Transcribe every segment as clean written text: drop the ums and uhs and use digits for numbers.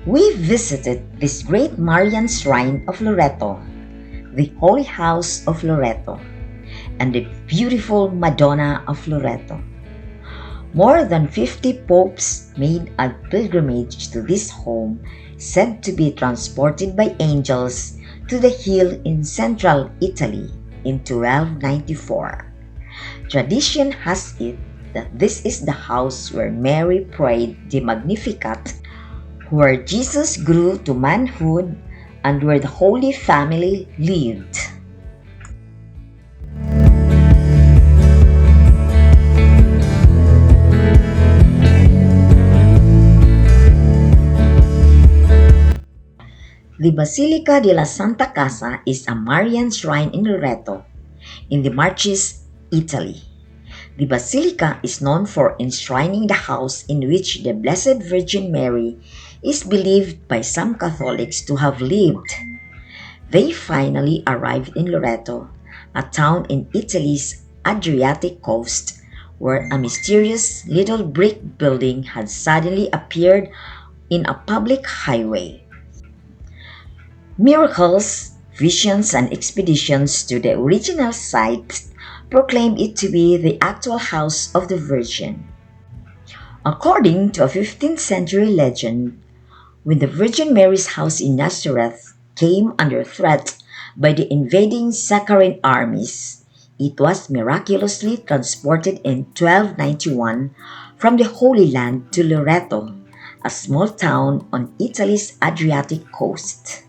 We visited this great Marian Shrine of Loretto, the Holy House of Loretto, and the beautiful Madonna of Loretto. More than 50 popes made a pilgrimage to this home, said to be transported by angels to the hill in central Italy in 1294. Tradition has it that this is the house where Mary prayed the Magnificat, where Jesus grew to manhood, and where the Holy Family lived. The Basilica de la Santa Casa is a Marian shrine in Loreto, in the Marches, Italy. The Basilica is known for enshrining the house in which the Blessed Virgin Mary is believed by some Catholics to have lived. They finally arrived in Loreto, a town in Italy's Adriatic coast, where a mysterious little brick building had suddenly appeared in a public highway. Miracles, visions, and expeditions to the original site proclaimed it to be the actual house of the Virgin. According to a 15th century legend, when the Virgin Mary's house in Nazareth came under threat by the invading Saracen armies, it was miraculously transported in 1291 from the Holy Land to Loreto, a small town on Italy's Adriatic coast.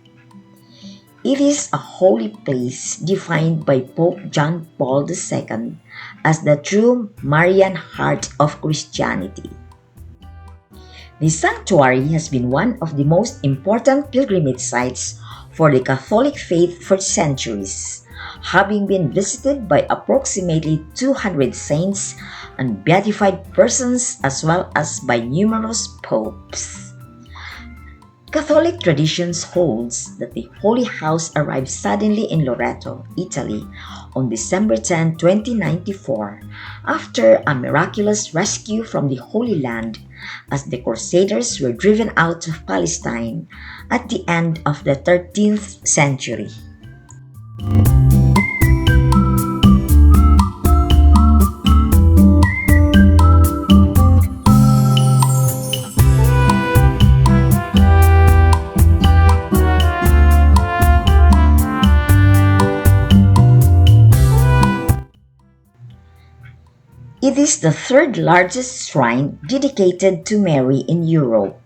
It is a holy place defined by Pope John Paul II as the true Marian heart of Christianity. The sanctuary has been one of the most important pilgrimage sites for the Catholic faith for centuries, having been visited by approximately 200 saints and beatified persons as well as by numerous popes. Catholic traditions holds that the Holy House arrived suddenly in Loreto, Italy, on December 10, 2094, after a miraculous rescue from the Holy Land as the Crusaders were driven out of Palestine at the end of the 13th century. It is the third largest shrine dedicated to Mary in Europe,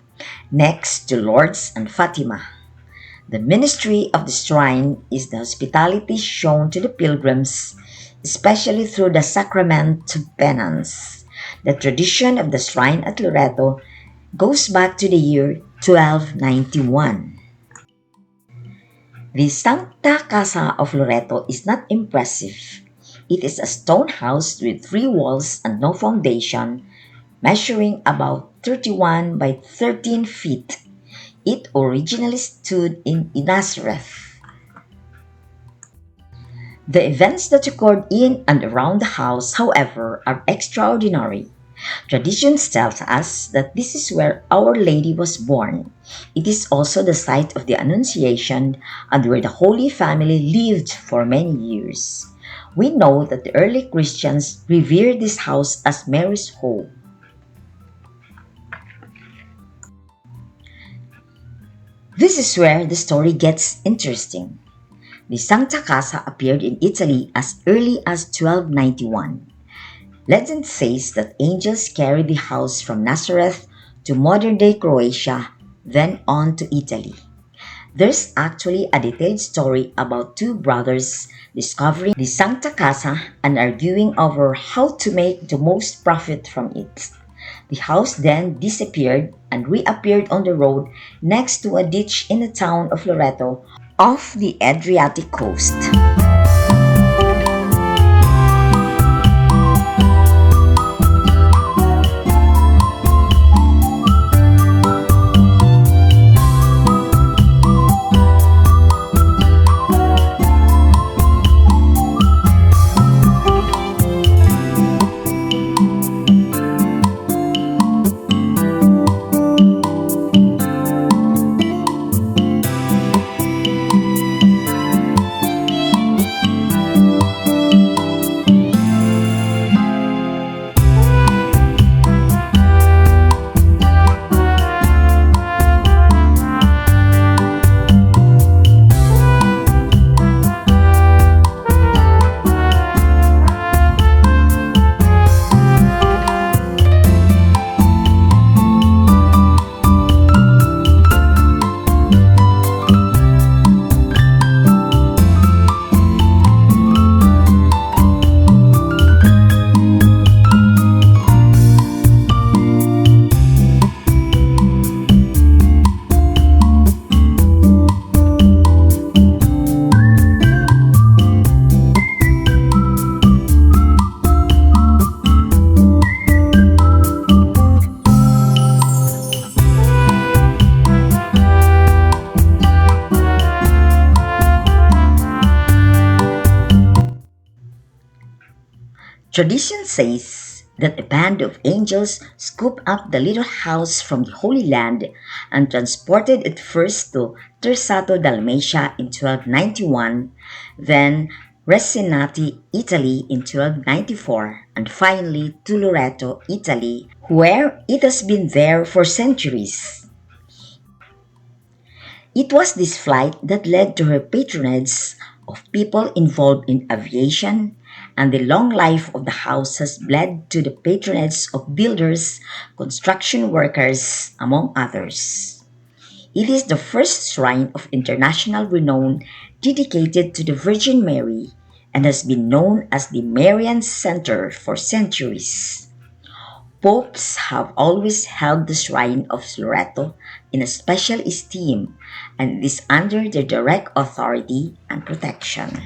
next to Lourdes and Fatima. The ministry of the shrine is the hospitality shown to the pilgrims, especially through the sacrament of penance. The tradition of the shrine at Loreto goes back to the year 1291. The Santa Casa of Loreto is not impressive. It is a stone house with 3 walls and no foundation, measuring about 31 by 13 feet. It originally stood in Nazareth. The events that occurred in and around the house, however, are extraordinary. Tradition tells us that this is where Our Lady was born. It is also the site of the Annunciation and where the Holy Family lived for many years. We know that the early Christians revered this house as Mary's home. This is where the story gets interesting. The Santa Casa appeared in Italy as early as 1291. Legend says that angels carried the house from Nazareth to modern-day Croatia, then on to Italy. There's actually a detailed story about 2 brothers discovering the Santa Casa and arguing over how to make the most profit from it. The house then disappeared and reappeared on the road next to a ditch in the town of Loreto off the Adriatic coast. Tradition says that a band of angels scooped up the little house from the Holy Land and transported it first to Tersato, Dalmatia in 1291, then Resinati, Italy in 1294, and finally to Loreto, Italy, where it has been there for centuries. It was this flight that led to her patronage of people involved in aviation, and the long life of the house has led to the patronage of builders, construction workers, among others. It is the first shrine of international renown dedicated to the Virgin Mary and has been known as the Marian Center for centuries. Popes have always held the Shrine of Loretto in a special esteem and is under their direct authority and protection.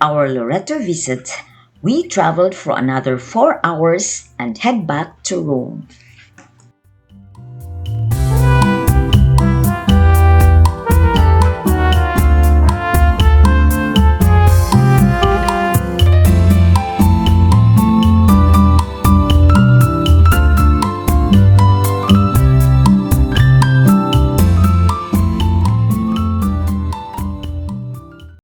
our Loreto visit, we traveled for another 4 hours and head back to Rome.